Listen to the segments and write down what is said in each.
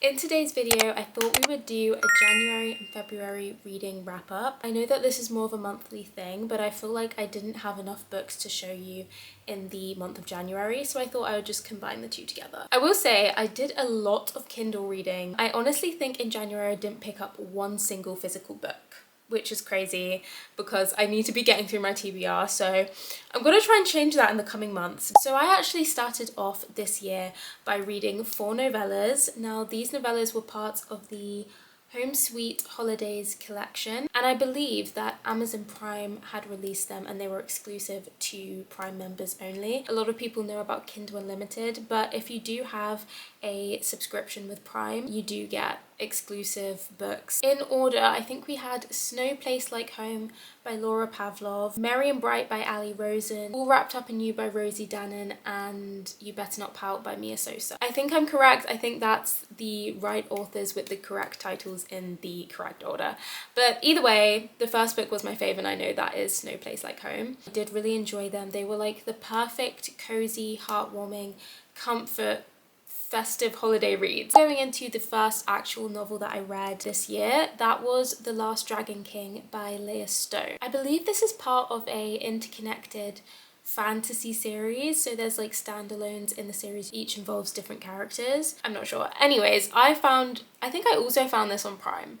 In today's video, I thought we would do a January and February reading wrap up. I know that this is more of a monthly thing, but I feel like I didn't have enough books to show you in the month of January, so I thought I would just combine the two together. I will say I did a lot of Kindle reading. I honestly think in January I didn't pick up one single physical book, which is crazy because I need to be getting through my TBR, so I'm gonna try and change that in the coming months. So I actually started off this year by reading 4 novellas. Now these novellas were part of the Home Sweet Holidays collection, and I believe that Amazon Prime had released them and they were exclusive to Prime members only. A lot of people know about Kindle Unlimited, but if you do have a subscription with Prime, you do get exclusive books. In order, I think we had Snow Place Like Home by Laura Pavlov, Merry and Bright by Ali Rosen, All Wrapped Up in You by Rosie Danan, and You Better Not Pout by Mia Sosa. I think I'm correct. I think that's the right authors with the correct titles in the correct order. But either way, the first book was my fave, and I know that is Snow Place Like Home. I did really enjoy them. They were like the perfect, cozy, heartwarming, comfort festive holiday reads. Going into the first actual novel that I read this year, that was The Last Dragon King by Leah Stone. I believe this is part of a interconnected fantasy series, so there's like standalones in the series, each involves different characters. I'm not sure. Anyways, I think I also found this on Prime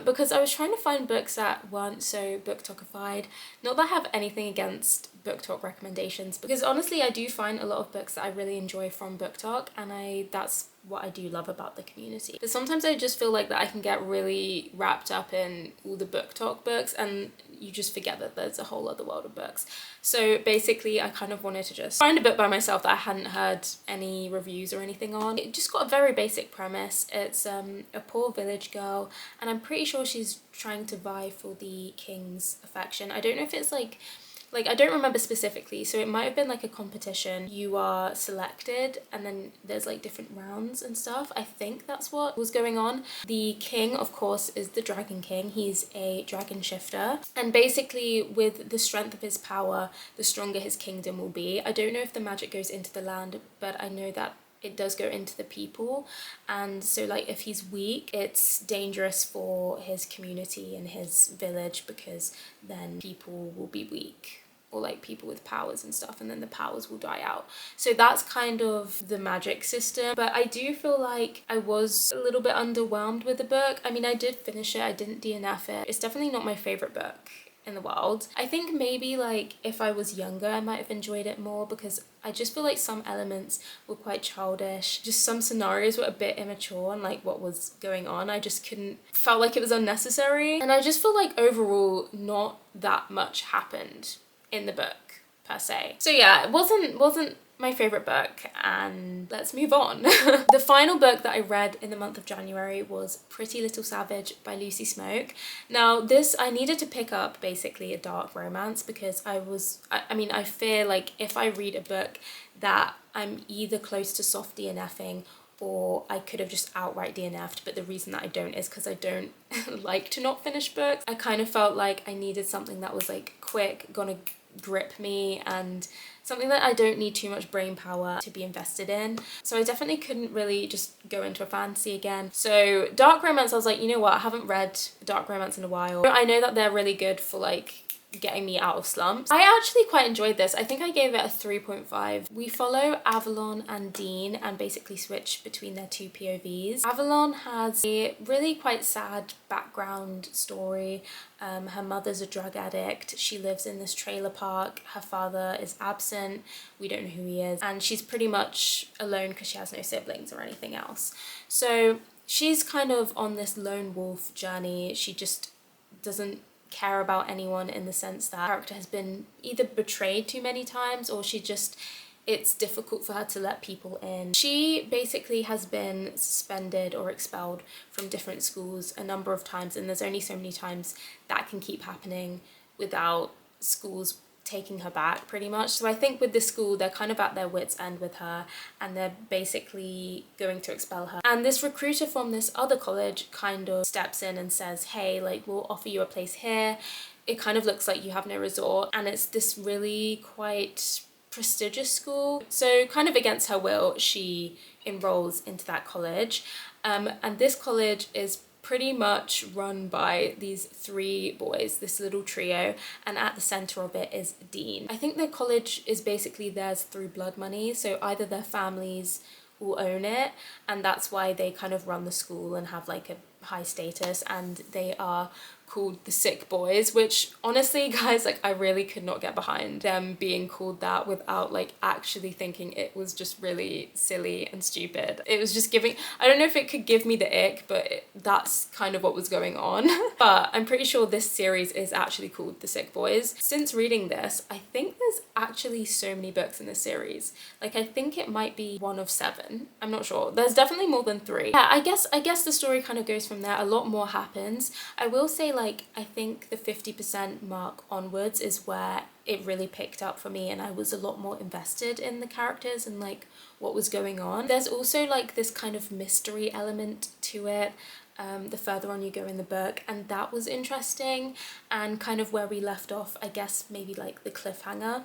because I was trying to find books that weren't so booktalkified. Not that I have anything against book talk recommendations, because honestly I do find a lot of books that I really enjoy from book talk, and that's what I do love about the community. But sometimes I just feel like that I can get really wrapped up in all the book talk books and you just forget that there's a whole other world of books. So basically I kind of wanted to just find a book by myself that I hadn't heard any reviews or anything on. It just got a very basic premise. It's a poor village girl, and I'm pretty sure she's trying to vie for the king's affection. I don't know if it's like I don't remember specifically, so it might have been like a competition. You are selected and then there's like different rounds and stuff. I think that's what was going on. The king, of course, is the Dragon King. He's a dragon shifter, and basically with the strength of his power, the stronger his kingdom will be. I don't know if the magic goes into the land, but I know that it does go into the people, and so like if he's weak, it's dangerous for his community and his village, because then people will be weak, or like people with powers and stuff, and then the powers will die out. So that's kind of the magic system. But I do feel like I was a little bit underwhelmed with the book. I mean, I did finish it, I didn't DNF it. It's definitely not my favorite book in the world. I think maybe like if I was younger I might have enjoyed it more, because I just feel like some elements were quite childish. Just some scenarios were a bit immature, and like what was going on, I just felt like it was unnecessary. And I just feel like overall not that much happened in the book per se. So yeah, it wasn't my favorite book, and let's move on. The final book that I read in the month of January was Pretty Little Savage by Lucy Smoke. Now this, I needed to pick up basically a dark romance, because I mean I fear like if I read a book that I'm either close to soft DNFing, or I could have just outright DNF'd, but the reason that I don't is because I don't like to not finish books. I kind of felt like I needed something that was like quick, gonna grip me, and something that I don't need too much brain power to be invested in. So I definitely couldn't really just go into a fantasy again. So dark romance, I was like, you know what, I haven't read dark romance in a while. I know that they're really good for like getting me out of slumps. I actually quite enjoyed this. I think I gave it a 3.5. We follow Avalon and Dean and basically switch between their two POVs. Avalon has a really quite sad background story. Her mother's a drug addict. She lives in this trailer park. Her father is absent. We don't know who he is. And she's pretty much alone because she has no siblings or anything else. So she's kind of on this lone wolf journey. She just doesn't care about anyone, in the sense that the character has been either betrayed too many times, or it's difficult for her to let people in. She basically has been suspended or expelled from different schools a number of times, and there's only so many times that can keep happening without schools taking her back, pretty much. So I think with this school, they're kind of at their wits' end with her, and they're basically going to expel her. And this recruiter from this other college kind of steps in and says, hey, like, we'll offer you a place here. It kind of looks like you have no resort, and it's this really quite prestigious school. So kind of against her will, she enrolls into that college. And this college is pretty much run by these three boys, this little trio, and at the center of it is Dean. I think the college is basically theirs through blood money, so either their families will own it, and that's why they kind of run the school and have like a high status, and they are called the Sick Boys, which honestly, guys, like I really could not get behind them being called that without like actually thinking it was just really silly and stupid. It was just giving, I don't know if it could give me the ick, but that's kind of what was going on. But I'm pretty sure this series is actually called The Sick Boys. Since reading this, I think there's actually so many books in this series. Like I think it might be one of 7. I'm not sure. There's definitely more than 3. Yeah, I guess the story kind of goes from there. A lot more happens. I will say, like, I think the 50% mark onwards is where it really picked up for me, and I was a lot more invested in the characters and like what was going on. There's also like this kind of mystery element to it the further on you go in the book, and that was interesting, and kind of where we left off, I guess maybe like the cliffhanger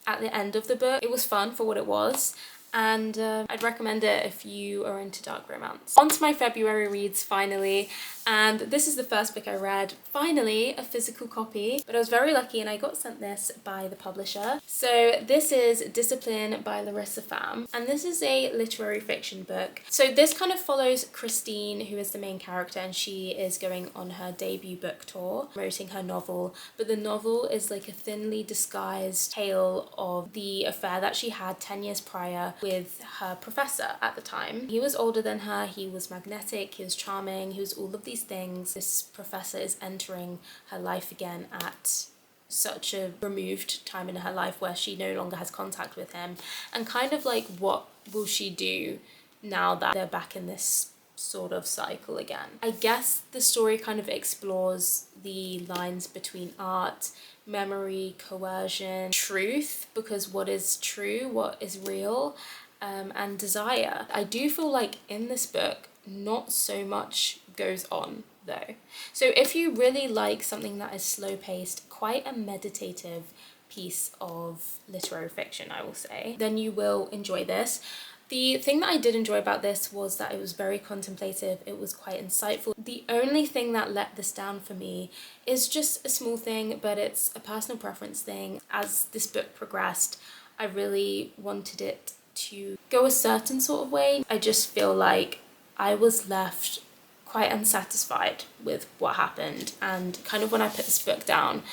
at the end of the book. It was fun for what it was, and I'd recommend it if you are into dark romance. On to my February reads finally, and this is the first book I read. Finally, a physical copy, but I was very lucky and I got sent this by the publisher. So this is Discipline by Larissa Pham, and this is a literary fiction book. So this kind of follows Christine, who is the main character, and she is going on her debut book tour, promoting her novel, but the novel is like a thinly disguised tale of the affair that she had 10 years prior with her professor at the time. He was older than her, he was magnetic, he was charming, he was all of these things. This professor is entering her life again at such a removed time in her life where she no longer has contact with him, and kind of like what will she do now that they're back in this sort of cycle again. I guess the story kind of explores the lines between art, memory, coercion, truth, because what is true, what is real, and desire. I do feel like in this book not so much goes on though. So if you really like something that is slow paced, quite a meditative piece of literary fiction, I will say, then you will enjoy this. The thing that I did enjoy about this was that it was very contemplative, it was quite insightful. The only thing that let this down for me is just a small thing, but it's a personal preference thing. As this book progressed, I really wanted it to go a certain sort of way. I just feel like I was left quite unsatisfied with what happened, and kind of when I put this book down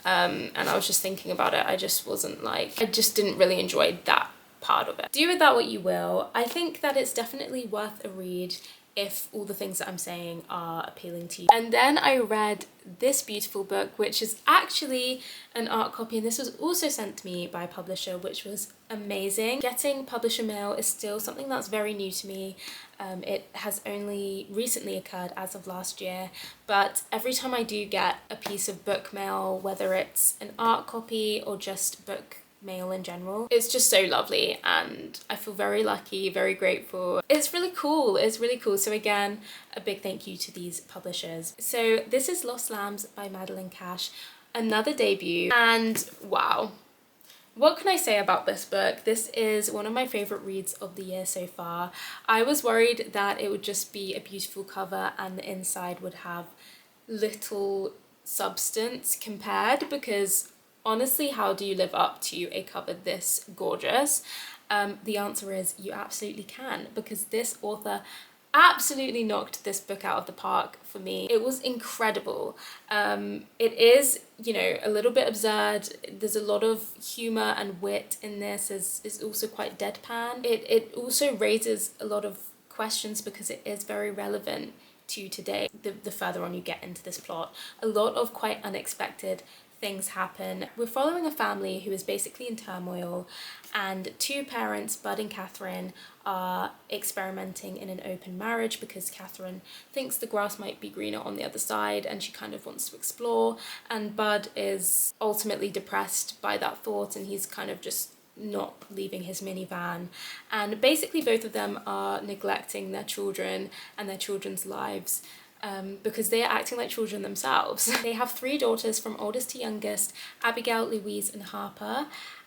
and I was just thinking about it, I just wasn't like, I just didn't really enjoy that part of it. Do with that what you will. I think that it's definitely worth a read if all the things that I'm saying are appealing to you. And then I read this beautiful book, which is actually an art copy, and this was also sent to me by a publisher, which was amazing. Getting publisher mail is still something that's very new to me. It has only recently occurred as of last year, but every time I do get a piece of book mail, whether it's an art copy or just book mail in general, it's just so lovely, and I feel very lucky, very grateful. It's really cool, it's really cool. So again, a big thank you to these publishers. So this is Lost Lambs by Madeline Cash, another debut, and wow. What can I say about this book? This is one of my favourite reads of the year so far. I was worried that it would just be a beautiful cover and the inside would have little substance compared, because honestly, how do you live up to a cover this gorgeous? The answer is you absolutely can, because this author absolutely knocked this book out of the park for me. It was incredible. It is, you know, a little bit absurd. There's a lot of humour and wit in this. It's also quite deadpan. It also raises a lot of questions because it is very relevant to today. The further on you get into this plot, a lot of quite unexpected things happen. We're following a family who is basically in turmoil, and two parents, Bud and Catherine, are experimenting in an open marriage because Catherine thinks the grass might be greener on the other side and she kind of wants to explore, and Bud is ultimately depressed by that thought and he's kind of just not leaving his minivan, and basically both of them are neglecting their children and their children's lives because they are acting like children themselves. They have 3 daughters from oldest to youngest, Abigail, Louise and Harper,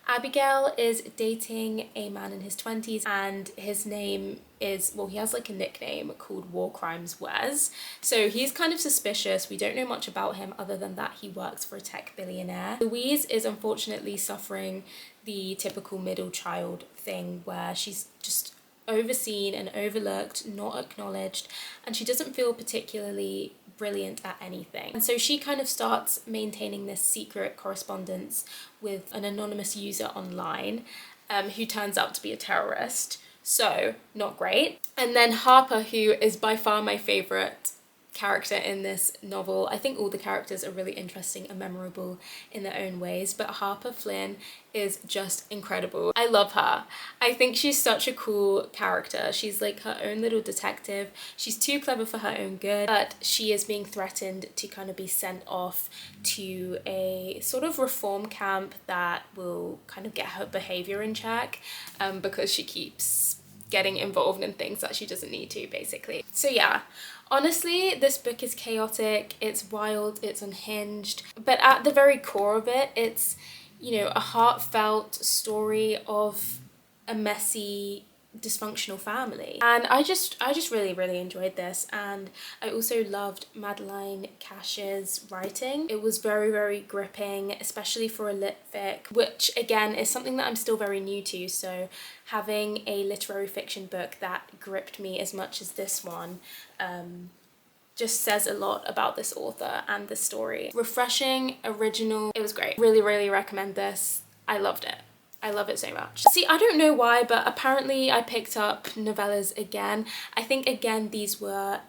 Abigail is dating a man in his 20s and his name is, well, he has like a nickname called War Crimes Wes. So he's kind of suspicious. We don't know much about him other than that he works for a tech billionaire. Louise is unfortunately suffering the typical middle child thing where she's just overseen and overlooked, not acknowledged, and she doesn't feel particularly brilliant at anything. And so she kind of starts maintaining this secret correspondence with an anonymous user online who turns out to be a terrorist. So, not great. And then Harper, who is by far my favourite character in this novel. I think all the characters are really interesting and memorable in their own ways, but Harper Flynn is just incredible. I love her. I think she's such a cool character. She's like her own little detective. She's too clever for her own good, but she is being threatened to kind of be sent off to a sort of reform camp that will kind of get her behavior in check because she keeps getting involved in things that she doesn't need to, basically. So yeah, honestly, this book is chaotic, it's wild, it's unhinged, but at the very core of it, it's, you know, a heartfelt story of a messy, dysfunctional family. And I just really enjoyed this. And I also loved Madeline Cash's writing. It was very gripping, especially for a lit fic, which again is something that I'm still very new to. So having a literary fiction book that gripped me as much as this one just says a lot about this author and the story. Refreshing, original, it was great. Really recommend this. I loved it. I love it so much. See, I don't know why, but apparently I picked up Novellas again. I think again these were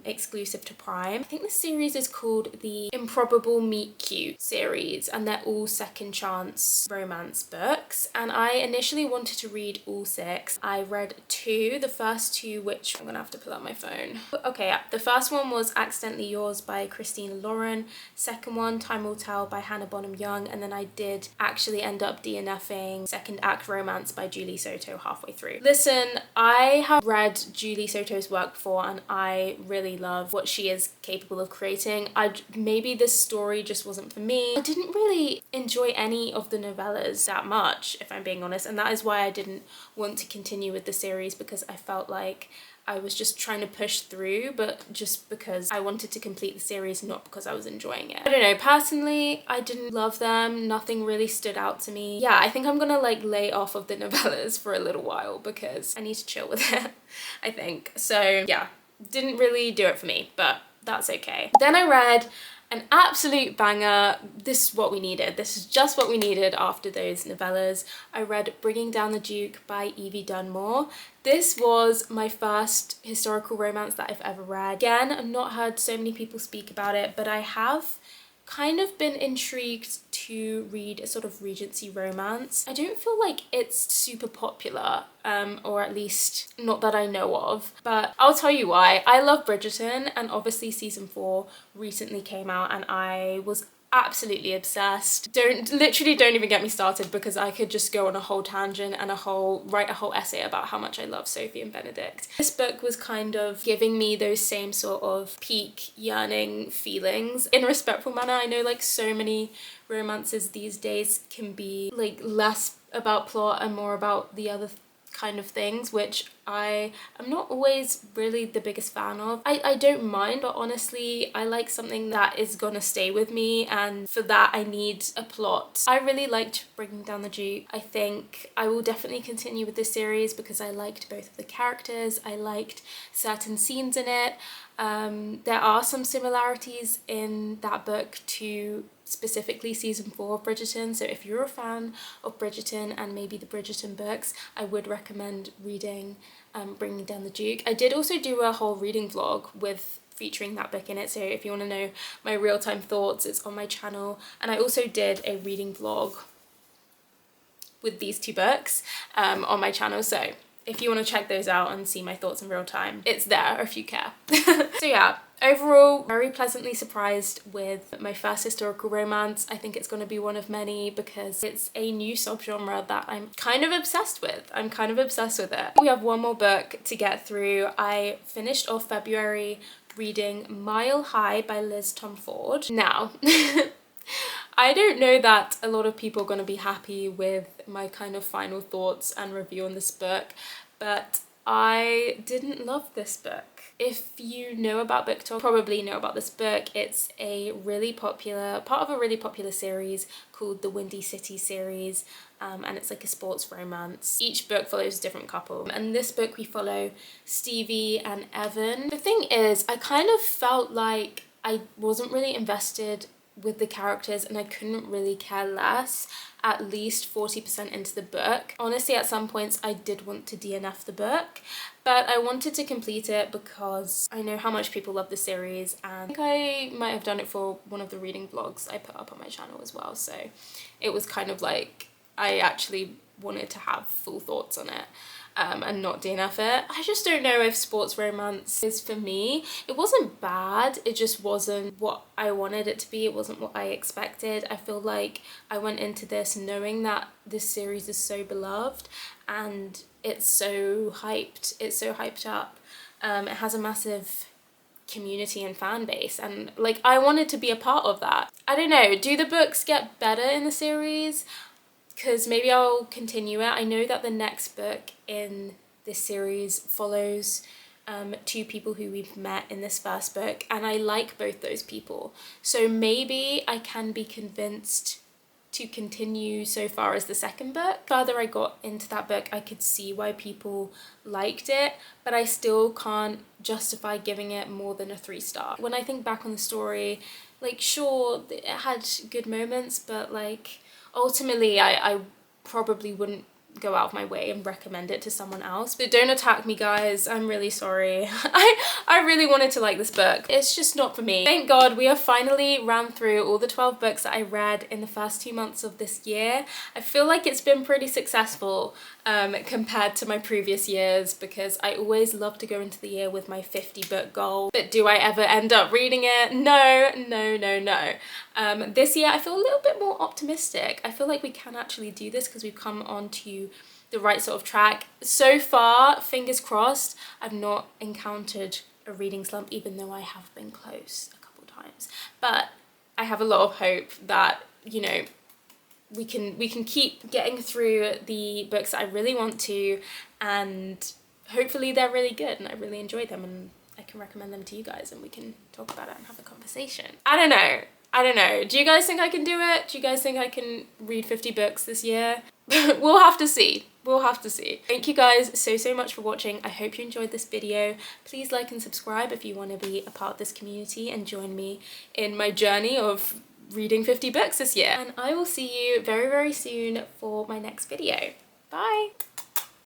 exclusive to Prime. I think the series is called the Improbable Meet Cute series, and they're all second chance romance books. And I initially wanted to read all 6. I read 2, the first 2, which I'm gonna have to pull out my phone. Okay, yeah. The first one was Accidentally Yours by Christina Lauren. Second one, Time Will Tell by Hannah Bonham Young. And then I did actually end up DNFing Second Act Romance by Julie Soto halfway through. Listen, I have read Julie Soto's work before and I really love what she is capable of creating. Maybe this story just wasn't for me. I didn't really enjoy any of the novellas that much, if I'm being honest, and that is why I didn't want to continue with the series, because I felt like I was just trying to push through, but just because I wanted to complete the series, not because I was enjoying it. I don't know, personally, I didn't love them. Nothing really stood out to me. Yeah, I think I'm gonna like lay off of the novellas for a little while because I need to chill with it, I think. So yeah, didn't really do it for me, but that's okay. Then I read an absolute banger. This is what we needed. This is just what we needed after those novellas. I read Bringing Down the Duke by Evie Dunmore. This was my first historical romance that I've ever read. Again, I've not heard so many people speak about it, but I have kind of been intrigued to read a sort of Regency romance. I don't feel like it's super popular, or at least not that I know of, but I'll tell you why. I love Bridgerton, and obviously season 4 recently came out and I was absolutely obsessed. Literally don't even get me started, because I could just go on a whole tangent and write a whole essay about how much I love Sophie and Benedict. This book was kind of giving me those same sort of peak yearning feelings in a respectful manner. I know like so many romances these days can be like less about plot and more about the other kind of things, which I am not always really the biggest fan of. I don't mind, but honestly I like something that is gonna stay with me, and for that I need a plot. I really liked Bringing Down the Duke. I think I will definitely continue with this series because I liked both of the characters. I liked certain scenes in it. There are some similarities in that book to specifically season 4 of Bridgerton, so if you're a fan of Bridgerton and maybe the Bridgerton books, I would recommend reading Bringing Down the Duke. I did also do a whole reading vlog featuring that book in it, so if you want to know my real-time thoughts, it's on my channel. And I also did a reading vlog with these 2 books on my channel, so if you want to check those out and see my thoughts in real time, it's there if you care. So yeah, overall, very pleasantly surprised with my first historical romance. I think it's going to be one of many because it's a new subgenre that I'm kind of obsessed with. I'm kind of obsessed with it. We have one more book to get through. I finished off February reading Mile High by Liz Tomford. Now, I don't know that a lot of people are going to be happy with my kind of final thoughts and review on this book, but I didn't love this book. If you know about BookTok, you probably know about this book. It's a really popular, part of a really popular series called the Windy City series, and it's like a sports romance. Each book follows a different couple, and this book we follow Stevie and Evan. The thing is, I kind of felt like I wasn't really invested with the characters and I couldn't really care less at least 40% into the book. Honestly, at some points I did want to DNF the book, but I wanted to complete it because I know how much people love the series, and I think I might have done it for one of the reading vlogs I put up on my channel as well, so it was kind of like I actually wanted to have full thoughts on it. And not DNF it. I just don't know if sports romance is for me. It wasn't bad, it just wasn't what I wanted it to be. It wasn't what I expected. I feel like I went into this knowing that this series is so beloved and it's so hyped. It's so hyped up. It has a massive community and fan base, and like I wanted to be a part of that. I don't know, do the books get better in the series? Because maybe I'll continue it. I know that the next book in this series follows two people who we've met in this first book, and I like both those people. So maybe I can be convinced to continue so far as the second book. The further I got into that book, I could see why people liked it, but I still can't justify giving it more than a 3-star. When I think back on the story, like sure, it had good moments, but like ultimately, I probably wouldn't go out of my way and recommend it to someone else. But don't attack me, guys. I'm really sorry. I really wanted to like this book. It's just not for me. Thank God we have finally ran through all the 12 books that I read in the first 2 months of this year. I feel like it's been pretty successful compared to my previous years, because I always love to go into the year with my 50 book goal. But do I ever end up reading it? No, no, no, no. This year I feel a little bit more optimistic. I feel like we can actually do this because we've come on to the right sort of track. So far, fingers crossed, I've not encountered a reading slump, even though I have been close a couple times. But I have a lot of hope that, you know, we can keep getting through the books that I really want to, and hopefully they're really good and I really enjoy them and I can recommend them to you guys and we can talk about it and have a conversation. I don't know. Do you guys think I can do it? Do you guys think I can read 50 books this year? We'll have to see. We'll have to see. Thank you guys so much for watching. I hope you enjoyed this video. Please like and subscribe if you want to be a part of this community and join me in my journey of reading 50 books this year. And I will see you very soon for my next video. Bye!